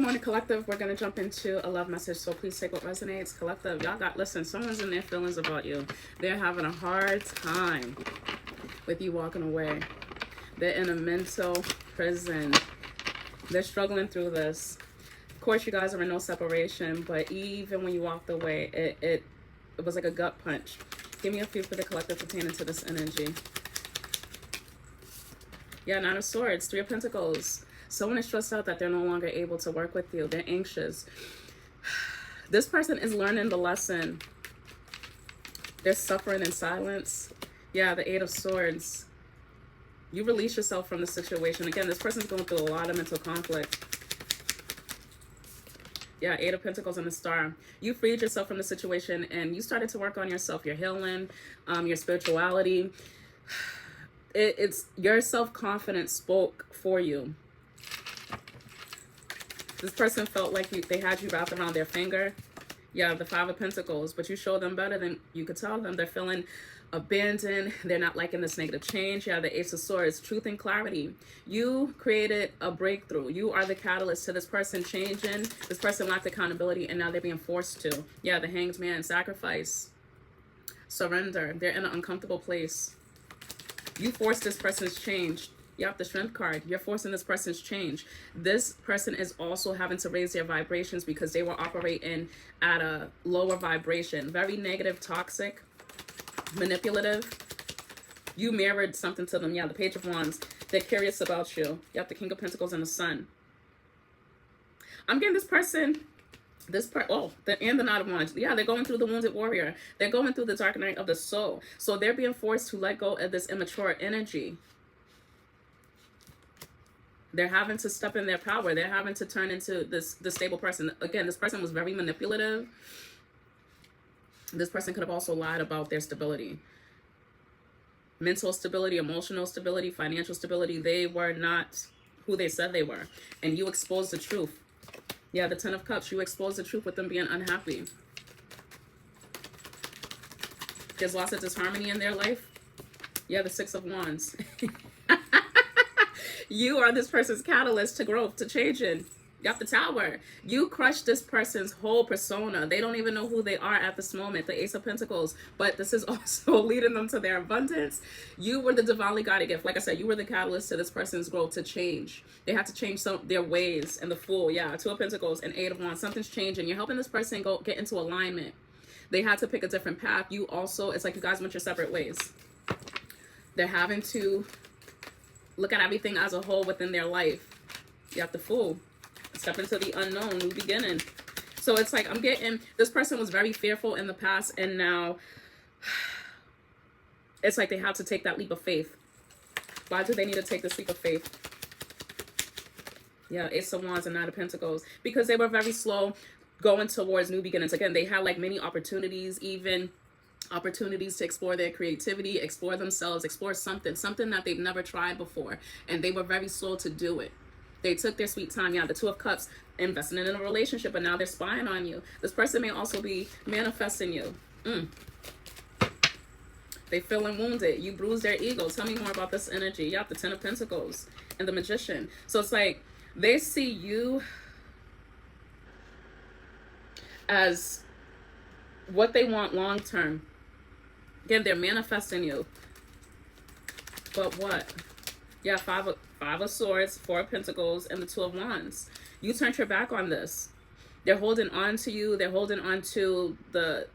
morning, collective. We're going to jump into a love message, so please take what resonates. Collective, y'all got, listen, someone's in their feelings about you. They're having a hard time with you walking away. They're in a mental prison. They're struggling through this. Of course, you guys are in no separation, but even when you walked away, it was like a gut punch. Give me a few for the collective pertaining to this energy. Yeah, Nine of Swords, Three of Pentacles. Someone is stressed out that they're no longer able to work with you. They're anxious. This person is learning the lesson. They're suffering in silence. Yeah, the Eight of Swords. You release yourself from the situation. Again, this person's going through a lot of mental conflict. Yeah, Eight of Pentacles and the Star. You freed yourself from the situation and you started to work on yourself, your healing, your spirituality. It's your self-confidence spoke for you. This person felt like they had you wrapped around their finger. Yeah, the Five of Pentacles, but you showed them better than you could tell them. They're feeling abandoned. They're not liking this negative change. Yeah, the Ace of Swords, truth and clarity. You created a breakthrough. You are the catalyst to this person changing. This person lacked accountability and now they're being forced to. Yeah, the Hanged Man, sacrifice, surrender. They're in an uncomfortable place. You forced this person's change. Yep, the Strength card. You're forcing this person's change. This person is also having to raise their vibrations because they were operating at a lower vibration. Very negative, toxic, manipulative. You mirrored something to them. Yeah, the Page of Wands. They're curious about you. Yep, the King of Pentacles and the Sun. I'm getting this person... and the Knight of Wands. Yeah, they're going through the Wounded Warrior. They're going through the Dark Night of the Soul. So they're being forced to let go of this immature energy. They're having to step in their power. They're having to turn into the stable person. Again, this person was very manipulative. This person could have also lied about their stability. Mental stability, emotional stability, financial stability. They were not who they said they were. And you exposed the truth. Yeah, the Ten of Cups. You exposed the truth with them being unhappy. There's lots of disharmony in their life. Yeah, the Six of Wands. You are this person's catalyst to growth, to changing. You have the Tower. You crushed this person's whole persona. They don't even know who they are at this moment. The Ace of Pentacles. But this is also leading them to their abundance. You were the divinely guided gift. Like I said, you were the catalyst to this person's growth, to change. They had to change their ways. And the Fool, yeah, Two of Pentacles and Eight of Wands. Something's changing. You're helping this person get into alignment. They had to pick a different path. You also, it's like you guys went your separate ways. They're having to look at everything as a whole within their life. You have the Fool. Step into the unknown, new beginning. So it's like I'm getting, this person was very fearful in the past and now it's like they have to take that leap of faith. Why do they need to take this leap of faith? Yeah, Ace of Wands and Knight of Pentacles. Because they were very slow going towards new beginnings. Again, they had like many opportunities, even opportunities to explore their creativity, explore themselves, explore something that they've never tried before. And they were very slow to do it. They took their sweet time. Yeah, the Two of Cups, investing in a relationship, but now they're spying on you. This person may also be manifesting you. They feeling wounded. You bruised their ego. Tell me more about this energy. You have the Ten of Pentacles and the Magician. So it's like they see you as what they want long term. Again, they're manifesting you. But what? Yeah, Five of Swords, Four of Pentacles, and the Two of Wands. You turned your back on this. They're holding on to you. They're holding on to the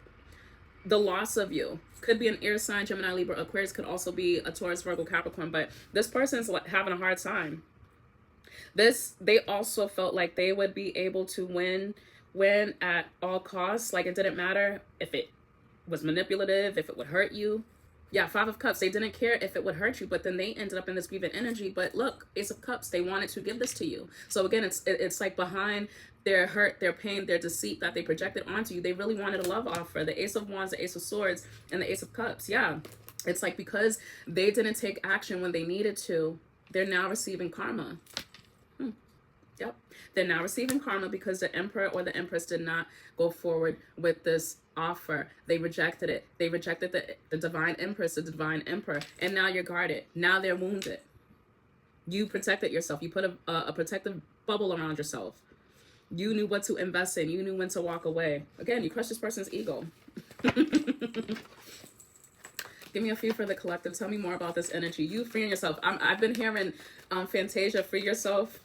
loss of you. Could be an air sign, Gemini, Libra, Aquarius. Could also be a Taurus, Virgo, Capricorn. But this person's having a hard time. They also felt like they would be able to win at all costs. Like it didn't matter if it was manipulative, if it would hurt you. Yeah, Five of Cups. They didn't care if it would hurt you, but then they ended up in this grieving energy. But look, Ace of Cups. They wanted to give this to you. So again, it's like behind their hurt, their pain, their deceit that they projected onto you, they really wanted a love offer. The Ace of Wands, the Ace of Swords, and the Ace of Cups. Yeah, it's like because they didn't take action when they needed to, they're now receiving karma. Yep. They're now receiving karma because the Emperor or the Empress did not go forward with this offer. They rejected it. They rejected the Divine Empress, the Divine Emperor. And now you're guarded. Now they're wounded. You protected yourself. You put a protective bubble around yourself. You knew what to invest in. You knew when to walk away. Again, you crushed this person's ego. Give me a few for the collective. Tell me more about this energy. You freeing yourself. I've been hearing Fantasia, free yourself.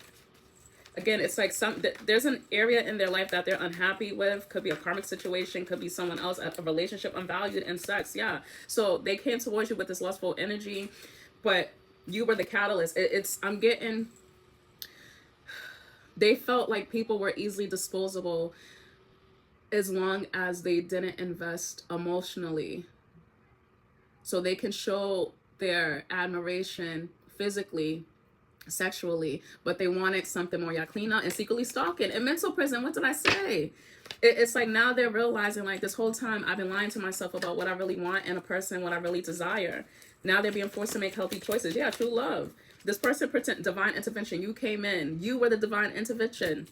Again, it's like there's an area in their life that they're unhappy with. Could be a karmic situation, could be someone else, a relationship unvalued in sex. Yeah. So they came towards you with this lustful energy, but you were the catalyst. I'm getting, they felt like people were easily disposable as long as they didn't invest emotionally. So they can show their admiration physically, sexually, but they wanted something more. Yeah, clean out and secretly stalking. In mental prison, what did I say? It's like now they're realizing, like, this whole time I've been lying to myself about what I really want in a person, what I really desire. Now they're being forced to make healthy choices. Yeah, true love. This person pretend divine intervention. You came in. You were the divine intervention.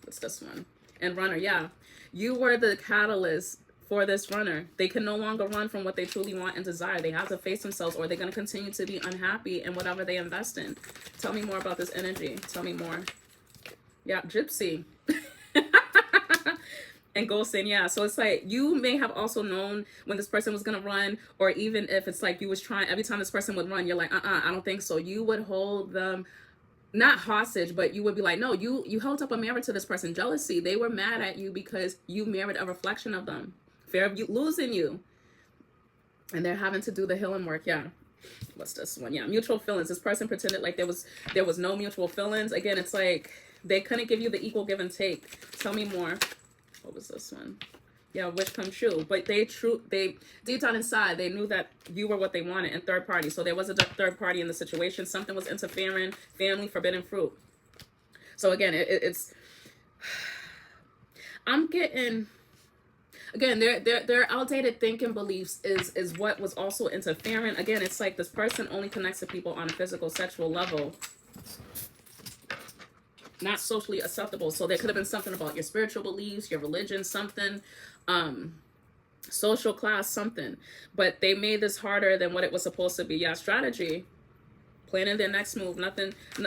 What's this one? And runner, yeah. You were the catalyst for this runner. They can no longer run from what they truly want and desire. They have to face themselves, or they're going to continue to be unhappy in whatever they invest in. Tell me more about this energy. Tell me more. Yeah, gypsy. And ghosting, yeah. So it's like you may have also known when this person was going to run, or even if it's like you was trying, every time this person would run, you're like, I don't think so. You would hold them, not hostage, but you would be like, no, you held up a mirror to this person. Jealousy. They were mad at you because you mirrored a reflection of them. Fear of you losing you. And they're having to do the healing work. Yeah. What's this one? Yeah. Mutual feelings. This person pretended like there was no mutual feelings. Again, it's like they couldn't give you the equal give and take. Tell me more. What was this one? Yeah, wish come true. But they deep down inside, they knew that you were what they wanted, and third party. So there was a third party in the situation. Something was interfering. Family, forbidden fruit. So again, it's I'm getting, again, their outdated thinking beliefs is what was also interfering. Again, it's like this person only connects to people on a physical, sexual level, not socially acceptable. So there could have been something about your spiritual beliefs, your religion, something, social class, something. But they made this harder than what it was supposed to be. Yeah, strategy. Planning their next move,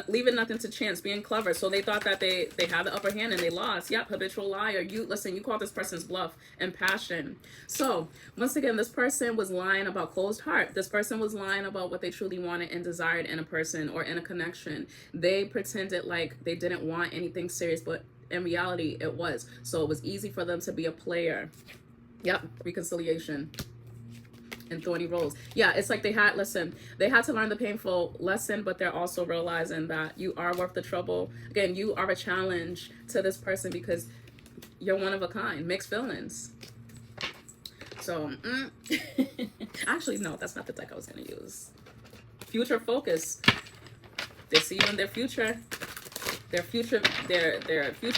leaving nothing to chance, being clever. So they thought that they had the upper hand and they lost. Yep, habitual liar. You called this person's bluff and passion. So once again, this person was lying about closed heart. This person was lying about what they truly wanted and desired in a person or in a connection. They pretended like they didn't want anything serious, but in reality it was. So it was easy for them to be a player. Yep, reconciliation. And thorny roles. Yeah, it's like they had to learn the painful lesson, but they're also realizing that you are worth the trouble. Again, you are a challenge to this person because you're one of a kind. Mixed feelings. So, actually, no, that's not the deck I was going to use. Future focus. They see you in their future. Their future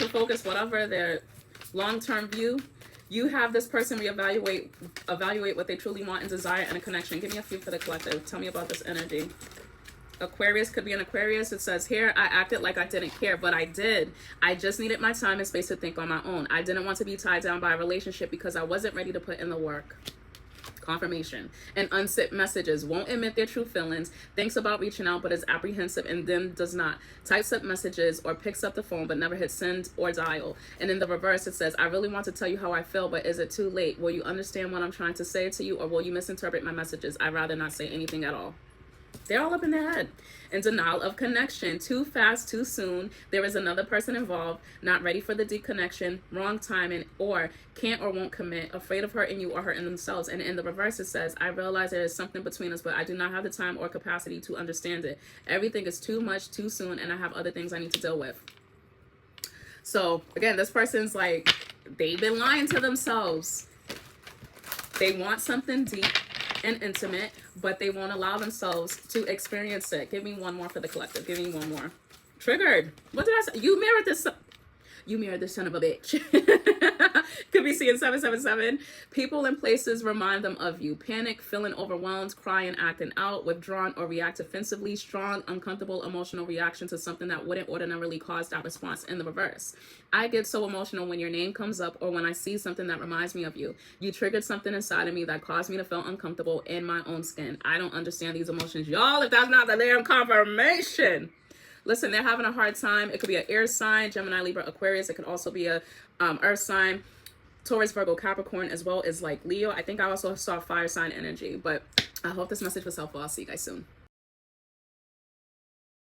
focus, whatever, their long-term view. You have this person evaluate what they truly want and desire in a connection. Give me a few for the collective. Tell me about this energy. Aquarius could be an Aquarius. It says here, I acted like I didn't care, but I did. I just needed my time and space to think on my own. I didn't want to be tied down by a relationship because I wasn't ready to put in the work. Confirmation. And unsent messages. Won't admit their true feelings. Thinks about reaching out but is apprehensive and then does not. Types up messages or picks up the phone but never hits send or dial. And in the reverse it says, I really want to tell you how I feel, but is it too late? Will you understand what I'm trying to say to you, or will you misinterpret my messages? I'd rather not say anything at all. They're all up in their head. And denial of connection. Too fast, too soon. There is another person involved. Not ready for the deep connection. Wrong timing. Or can't or won't commit. Afraid of hurting you or hurting themselves. And in the reverse it says, I realize there is something between us, but I do not have the time or capacity to understand it. Everything is too much, too soon, and I have other things I need to deal with. So again, this person's like, they've been lying to themselves. They want something deep and intimate, but they won't allow themselves to experience it. Give me one more for the collective. Give me one more. Triggered. What did I say? You mirrored this. You mirrored this son of a bitch. Could be seeing 777. People and places remind them of you. Panic, feeling overwhelmed, crying, acting out, withdrawn, or react defensively. Strong, uncomfortable, emotional reaction to something that wouldn't ordinarily cause that response. In the reverse, I get so emotional when your name comes up or when I see something that reminds me of you. You triggered something inside of me that caused me to feel uncomfortable in my own skin. I don't understand these emotions. Y'all, if that's not the damn confirmation. Listen, they're having a hard time. It could be an air sign, Gemini, Libra, Aquarius. It could also be a earth sign, Taurus, Virgo, Capricorn, as well as like Leo. I think I also saw fire sign energy. But I hope this message was helpful. I'll see you guys soon.